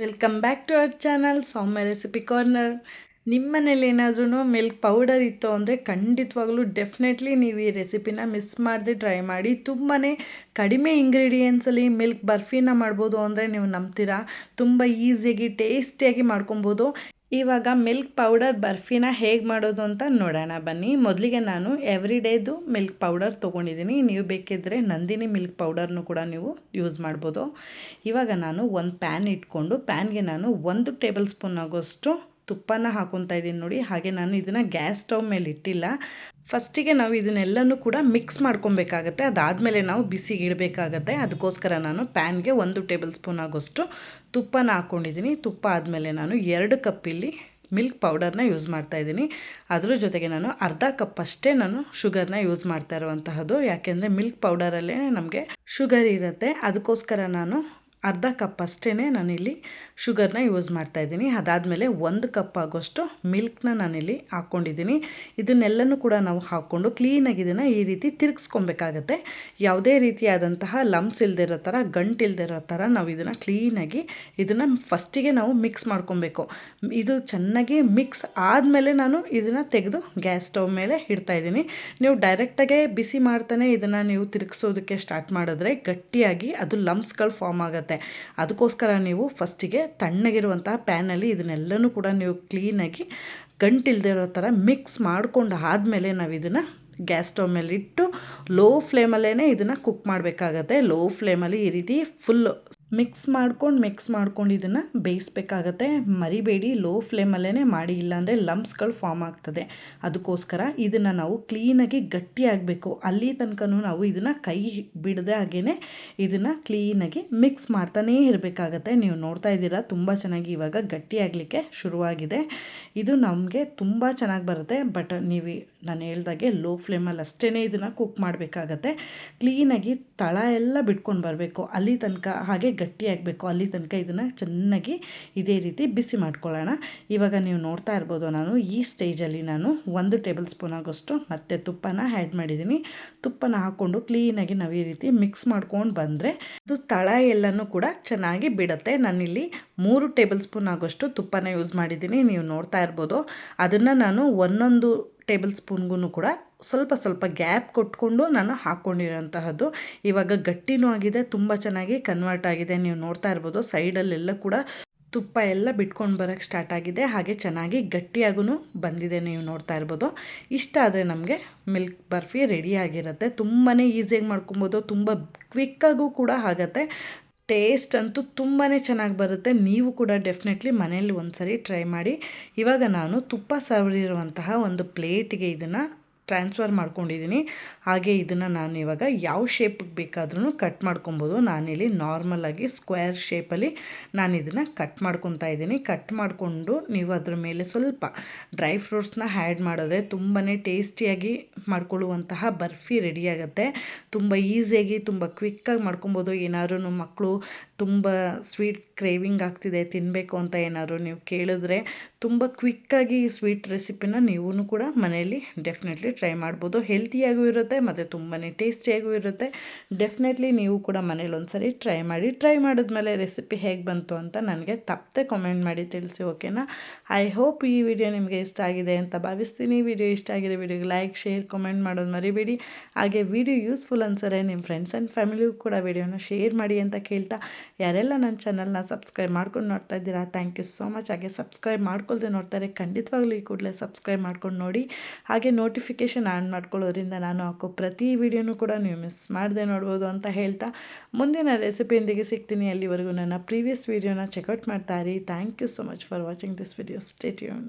Welcome back to our channel Saumya recipe corner. ನಿಮ್ಮ ಮನೇಲಿ ಏನಾದ್ರೂ ಮಿಲ್ಕ್ ಪೌಡರ್ ಇತ್ತು ಅಂದರೆ ಖಂಡಿತವಾಗ್ಲೂ ಡೆಫಿನೆಟ್ಲಿ ನೀವು ಈ ರೆಸಿಪಿನ ಮಿಸ್ ಮಾಡದೆ ಟ್ರೈ ಮಾಡಿ. ತುಂಬಾ ಕಡಿಮೆ ಇಂಗ್ರೀಡಿಯೆಂಟ್ಸಲ್ಲಿ ಮಿಲ್ಕ್ ಬರ್ಫಿನ ಮಾಡ್ಬೋದು ಅಂದರೆ ನೀವು ನಂಬ್ತೀರಾ. ತುಂಬ ಈಸಿಯಾಗಿ ಟೇಸ್ಟಿಯಾಗಿ ಮಾಡ್ಕೊಬೋದು. ಇವಾಗ ಮಿಲ್ಕ್ ಪೌಡರ್ ಬರ್ಫಿನ ಹೇಗೆ ಮಾಡೋದು ಅಂತ ನೋಡೋಣ ಬನ್ನಿ. ಮೊದಲಿಗೆ ನಾನು ಎವ್ರಿಡೇದು ಮಿಲ್ಕ್ ಪೌಡರ್ ತೊಗೊಂಡಿದ್ದೀನಿ. ನೀವು ಬೇಕಿದ್ದರೆ ನಂದಿನಿ ಮಿಲ್ಕ್ ಪೌಡರ್ನು ಕೂಡ ನೀವು ಯೂಸ್ ಮಾಡ್ಬೋದು. ಇವಾಗ ನಾನು ಒಂದು ಪ್ಯಾನ್ ಇಟ್ಕೊಂಡು ಪ್ಯಾನ್ಗೆ ನಾನು 1 ಟೇಬಲ್ ಸ್ಪೂನ್ ಆಗೋಷ್ಟು ತುಪ್ಪನ ಹಾಕೊತಾ ಇದ್ದೀನಿ ನೋಡಿ. ಹಾಗೆ ನಾನು ಇದನ್ನು ಗ್ಯಾಸ್ ಸ್ಟವ್ ಮೇಲೆ ಇಟ್ಟಿಲ್ಲ. ಫಸ್ಟಿಗೆ ನಾವು ಇದನ್ನೆಲ್ಲನೂ ಕೂಡ ಮಿಕ್ಸ್ ಮಾಡ್ಕೊಬೇಕಾಗತ್ತೆ. ಅದಾದಮೇಲೆ ನಾವು ಬಿಸಿಗೆ ಇಡಬೇಕಾಗತ್ತೆ. ಅದಕ್ಕೋಸ್ಕರ ನಾನು ಪ್ಯಾನ್ಗೆ 1 ಟೇಬಲ್ ಸ್ಪೂನ್ ಆಗೋಷ್ಟು ತುಪ್ಪನ ಹಾಕ್ಕೊಂಡಿದ್ದೀನಿ. ತುಪ್ಪ ಆದಮೇಲೆ ನಾನು 2 ಕಪ್ ಇಲ್ಲಿ ಮಿಲ್ಕ್ ಪೌಡರ್ನ ಯೂಸ್ ಮಾಡ್ತಾಯಿದ್ದೀನಿ. ಅದ್ರ ಜೊತೆಗೆ ನಾನು ಅರ್ಧ ಕಪ್ ಅಷ್ಟೇ ನಾನು ಶುಗರ್ನ ಯೂಸ್ ಮಾಡ್ತಾ ಇರುವಂತಹದ್ದು. ಯಾಕೆಂದರೆ ಮಿಲ್ಕ್ ಪೌಡರಲ್ಲೇ ನಮಗೆ ಶುಗರ್ ಇರುತ್ತೆ. ಅದಕ್ಕೋಸ್ಕರ ನಾನು ಅರ್ಧ ಕಪ್ ಅಷ್ಟೇ ನಾನಿಲ್ಲಿ ಶುಗರ್ನ ಯೂಸ್ ಮಾಡ್ತಾಯಿದ್ದೀನಿ. ಅದಾದಮೇಲೆ 1 ಕಪ್ ಆಗೋಷ್ಟು ಮಿಲ್ಕ್ನ ನಾನಿಲ್ಲಿ ಹಾಕ್ಕೊಂಡಿದ್ದೀನಿ. ಇದನ್ನೆಲ್ಲನೂ ಕೂಡ ನಾವು ಹಾಕ್ಕೊಂಡು ಕ್ಲೀನಾಗಿ ಇದನ್ನು ಈ ರೀತಿ ತಿರುಗಿಸ್ಕೊಬೇಕಾಗತ್ತೆ. ಯಾವುದೇ ರೀತಿಯಾದಂತಹ ಲಮ್ಸ್ ಇಲ್ಲದೆ ಇರೋ ಥರ, ಗಂಟು ಇಲ್ಲದೆ ಇರೋ ಥರ ನಾವು ಇದನ್ನು ಕ್ಲೀನಾಗಿ ಇದನ್ನು ಫಸ್ಟಿಗೆ ನಾವು ಮಿಕ್ಸ್ ಮಾಡ್ಕೊಬೇಕು. ಇದು ಚೆನ್ನಾಗಿ ಮಿಕ್ಸ್ ಆದಮೇಲೆ ನಾನು ಇದನ್ನು ತೆಗೆದು ಗ್ಯಾಸ್ ಸ್ಟವ್ ಮೇಲೆ ಇಡ್ತಾಯಿದ್ದೀನಿ. ನೀವು ಡೈರೆಕ್ಟಾಗೆ ಬಿಸಿ ಮಾಡ್ತಾನೆ ಇದನ್ನು ನೀವು ತಿರುಗಿಸೋದಕ್ಕೆ ಸ್ಟಾರ್ಟ್ ಮಾಡಿದ್ರೆ ಗಟ್ಟಿಯಾಗಿ ಅದು ಲಮ್ಸ್ಗಳು ಫಾರ್ಮ್ ಆಗುತ್ತೆ. ಅದಕ್ಕೋಸ್ಕರ ನೀವು ಫಸ್ಟಿಗೆ ತಣ್ಣಗಿರುವಂತಹ ಪ್ಯಾನಲ್ಲಿ ಇದನ್ನೆಲ್ಲನೂ ಕೂಡ ನೀವು ಕ್ಲೀನಾಗಿ ಗಂಟಿಲ್ದೇ ಇರೋ ಥರ ಮಿಕ್ಸ್ ಮಾಡ್ಕೊಂಡು ಆದಮೇಲೆ ನಾವು ಇದನ್ನು ಗ್ಯಾಸ್ ಸ್ಟವ್ ಮೇಲೆ ಇಟ್ಟು ಲೋ ಫ್ಲೇಮಲ್ಲೇ ಇದನ್ನು ಕುಕ್ ಮಾಡಬೇಕಾಗತ್ತೆ. ಲೋ ಫ್ಲೇಮಲ್ಲಿ ಈ ರೀತಿ ಫುಲ್ಲು ಮಿಕ್ಸ್ ಮಾಡ್ಕೊಂಡು ಇದನ್ನು ಬೇಯಿಸ್ಬೇಕಾಗತ್ತೆ. ಮರಿಬೇಡಿ, ಲೋ ಫ್ಲೇಮಲ್ಲೇ ಮಾಡಿ, ಇಲ್ಲಾಂದರೆ ಲಮ್ಸ್ಗಳು ಫಾರ್ಮ್ ಆಗ್ತದೆ. ಅದಕ್ಕೋಸ್ಕರ ಇದನ್ನು ನಾವು ಕ್ಲೀನಾಗಿ ಗಟ್ಟಿಯಾಗಬೇಕು. ಅಲ್ಲಿ ತನಕನೂ ನಾವು ಇದನ್ನು ಕೈ ಬಿಡದೆ ಹಾಗೇ ಇದನ್ನು ಕ್ಲೀನಾಗಿ ಮಿಕ್ಸ್ ಮಾಡ್ತಾನೇ ಇರಬೇಕಾಗತ್ತೆ. ನೀವು ನೋಡ್ತಾ ಇದ್ದೀರಾ ತುಂಬ ಚೆನ್ನಾಗಿ ಇವಾಗ ಗಟ್ಟಿಯಾಗಲಿಕ್ಕೆ ಶುರುವಾಗಿದೆ. ಇದು ನಮಗೆ ತುಂಬ ಚೆನ್ನಾಗಿ ಬರುತ್ತೆ. ಬಟ್ ನೀವು ನಾನು ಹೇಳ್ದಾಗೆ ಲೋ ಫ್ಲೇಮಲ್ಲಿ ಅಷ್ಟೇ ಇದನ್ನು ಕುಕ್ ಮಾಡಬೇಕಾಗತ್ತೆ. ಕ್ಲೀನಾಗಿ ತಳ ಎಲ್ಲ ಬಿಟ್ಕೊಂಡು ಬರಬೇಕು ಅಲ್ಲಿ ತನಕ, ಹಾಗೆ ಗಟ್ಟಿಯಾಗಬೇಕು ಅಲ್ಲಿ ತನಕ ಇದನ್ನು ಚೆನ್ನಾಗಿ ಇದೇ ರೀತಿ ಬಿಸಿ ಮಾಡ್ಕೊಳ್ಳೋಣ. ಇವಾಗ ನೀವು ನೋಡ್ತಾ ಇರ್ಬೋದು, ನಾನು ಈ ಸ್ಟೇಜಲ್ಲಿ ನಾನು 1 ಟೇಬಲ್ ಸ್ಪೂನ್ ಆಗೋಷ್ಟು ಮತ್ತೆ ತುಪ್ಪನ ಆ್ಯಡ್ ಮಾಡಿದ್ದೀನಿ. ತುಪ್ಪನ ಹಾಕ್ಕೊಂಡು ಕ್ಲೀನಾಗಿ ನಾವು ಈ ರೀತಿ ಮಿಕ್ಸ್ ಮಾಡ್ಕೊಂಡು ಬಂದರೆ ಅದು ತಳ ಎಲ್ಲನೂ ಕೂಡ ಚೆನ್ನಾಗಿ ಬಿಡುತ್ತೆ. ನಾನಿಲ್ಲಿ 3 ಟೇಬಲ್ ಸ್ಪೂನ್ ಆಗೋಷ್ಟು ತುಪ್ಪನ ಯೂಸ್ ಮಾಡಿದ್ದೀನಿ. ನೀವು ನೋಡ್ತಾ ಇರ್ಬೋದು, ಅದನ್ನು ನಾನು 1 ಟೇಬಲ್ ಸ್ಪೂನ್ಗೂ ಕೂಡ ಸ್ವಲ್ಪ ಗ್ಯಾಪ್ ಕೊಟ್ಕೊಂಡು ನಾನು ಹಾಕ್ಕೊಂಡಿರೋಂತಹದ್ದು. ಇವಾಗ ಗಟ್ಟಿನೂ ಆಗಿದೆ, ತುಂಬ ಚೆನ್ನಾಗಿ ಕನ್ವರ್ಟ್ ಆಗಿದೆ. ನೀವು ನೋಡ್ತಾ ಇರ್ಬೋದು, ಸೈಡಲ್ಲೆಲ್ಲ ಕೂಡ ತುಪ್ಪ ಎಲ್ಲ ಬಿಟ್ಕೊಂಡು ಬರೋಕ್ಕೆ ಸ್ಟಾರ್ಟ್ ಆಗಿದೆ. ಹಾಗೆ ಚೆನ್ನಾಗಿ ಗಟ್ಟಿಯಾಗೂ ಬಂದಿದೆ. ನೀವು ನೋಡ್ತಾ ಇರ್ಬೋದು. ಇಷ್ಟ ಆದರೆ ನಮಗೆ ಮಿಲ್ಕ್ ಬರ್ಫಿ ರೆಡಿಯಾಗಿರುತ್ತೆ. ತುಂಬಾ ಈಸಿಯಾಗಿ ಮಾಡ್ಕೊಬೋದು, ತುಂಬ ಕ್ವಿಕ್ಕಾಗೂ ಕೂಡ ಆಗುತ್ತೆ. ಟೇಸ್ಟ್ ಅಂತೂ ತುಂಬಾ ಚೆನ್ನಾಗಿ ಬರುತ್ತೆ. ನೀವು ಕೂಡ ಡೆಫಿನೆಟ್ಲಿ ಮನೇಲಿ ಒಂದು ಸರಿ ಟ್ರೈ ಮಾಡಿ. ಇವಾಗ ನಾನು ತುಪ್ಪ ಸವರಿರುವಂತಹ ಒಂದು ಪ್ಲೇಟಿಗೆ ಇದನ್ನು ಟ್ರಾನ್ಸ್ಫರ್ ಮಾಡ್ಕೊಂಡಿದ್ದೀನಿ. ಹಾಗೆ ಇದನ್ನು ನಾನು ಇವಾಗ ಯಾವ ಶೇಪಿಗೆ ಬೇಕಾದ್ರೂ ಕಟ್ ಮಾಡ್ಕೊಬೋದು. ನಾನಿಲ್ಲಿ ನಾರ್ಮಲಾಗಿ ಸ್ಕ್ವೇರ್ ಶೇಪಲ್ಲಿ ನಾನು ಇದನ್ನು ಕಟ್ ಮಾಡ್ಕೊತಾ ಇದ್ದೀನಿ. ಕಟ್ ಮಾಡಿಕೊಂಡು ನೀವು ಅದ್ರ ಮೇಲೆ ಸ್ವಲ್ಪ ಡ್ರೈ ಫ್ರೂಟ್ಸ್ನ ಆ್ಯಡ್ ಮಾಡಿದ್ರೆ ತುಂಬಾ ಟೇಸ್ಟಿಯಾಗಿ ಮಾಡ್ಕೊಳ್ಳುವಂತಹ ಬರ್ಫಿ ರೆಡಿಯಾಗುತ್ತೆ. ತುಂಬ ಈಸಿಯಾಗಿ ತುಂಬ ಕ್ವಿಕ್ಕಾಗಿ ಮಾಡ್ಕೊಬೋದು. ಏನಾದ್ರೂ ಮಕ್ಕಳು ತುಂಬ ಸ್ವೀಟ್ ಕ್ರೇವಿಂಗ್ ಆಗ್ತಿದೆ ತಿನ್ನಬೇಕು ಅಂತ ಏನಾದ್ರು ನೀವು ಕೇಳಿದ್ರೆ ತುಂಬ ಕ್ವಿಕ್ಕಾಗಿ ಈ ಸ್ವೀಟ್ ರೆಸಿಪಿನ ನೀವು ಕೂಡ ಮನೆಯಲ್ಲಿ ಡೆಫಿನೆಟ್ಲಿ ಟ್ರೈ ಮಾಡ್ಬೋದು. ಹೆಲ್ತಿಯಾಗೂ ಇರುತ್ತೆ ಮತ್ತು ತುಂಬಾ ಟೇಸ್ಟಿಯಾಗೂ ಇರುತ್ತೆ. ಡೆಫಿನೆಟ್ಲಿ ನೀವು ಕೂಡ ಮನೇಲಿ ಒಂದ್ಸರಿ ಟ್ರೈ ಮಾಡಿ. ಟ್ರೈ ಮಾಡಿದ್ಮೇಲೆ ರೆಸಿಪಿ ಹೇಗೆ ಬಂತು ಅಂತ ನನಗೆ ತಪ್ಪದೆ ಕಾಮೆಂಟ್ ಮಾಡಿ ತಿಳಿಸಿ, ಓಕೆನಾ? ಐ ಹೋಪ್ ಈ ವಿಡಿಯೋ ನಿಮಗೆ ಇಷ್ಟ ಆಗಿದೆ ಅಂತ ಭಾವಿಸ್ತೀನಿ. ವಿಡಿಯೋ ಇಷ್ಟ ಆಗಿದೆ ವಿಡಿಯೋಗೆ ಲೈಕ್, ಶೇರ್, ಕಾಮೆಂಟ್ ಮಾಡೋದು ಮರಿಬೇಡಿ. ಹಾಗೆ ವಿಡಿಯೋ ಯೂಸ್ಫುಲ್ ಅನ್ಸರೆ ನಿಮ್ಮ ಫ್ರೆಂಡ್ಸ್ ಆ್ಯಂಡ್ ಫ್ಯಾಮಿಲಿಗೂ ಕೂಡ ವಿಡಿಯೋನ ಶೇರ್ ಮಾಡಿ ಅಂತ ಕೇಳ್ತಾ, ಯಾರೆಲ್ಲ ನನ್ನ ಚಾನಲ್ನ ಸಬ್ಸ್ಕ್ರೈಬ್ ಮಾಡ್ಕೊಂಡು ನೋಡ್ತಾ ಇದ್ದೀರಾ, ಥ್ಯಾಂಕ್ ಯು ಸೋ ಮಚ್. ಹಾಗೆ ಸಬ್ಸ್ಕ್ರೈಬ್ ಮಾಡ್ಕೊಳ್ದೆ ನೋಡ್ತಾರೆ ಖಂಡಿತವಾಗ್ಲೂ ಈ ಕೂಡಲೇ ಸಬ್ಸ್ಕ್ರೈಬ್ ಮಾಡ್ಕೊಂಡು ನೋಡಿ. ಹಾಗೆ ನೋಟಿಫಿಕೇಷನ್ ಆನ್ ಮಾಡ್ಕೊಳ್ಳೋದ್ರಿಂದ ನಾನು ಹಾಕೋ ಪ್ರತಿ ವಿಡಿಯೋನೂ ಕೂಡ ನೀವು ಮಿಸ್ ಮಾಡದೆ ನೋಡ್ಬೋದು ಅಂತ ಹೇಳ್ತಾ, ಮುಂದಿನ ರೆಸಿಪಿಯೊಂದಿಗೆ ಸಿಗ್ತೀನಿ. ಅಲ್ಲಿವರೆಗೂ ನನ್ನ ಪ್ರೀವಿಯಸ್ ವಿಡಿಯೋನ ಚೆಕ್ಔಟ್ ಮಾಡ್ತಾ ಇರಿ. Thank you so much for watching this video. Stay tune.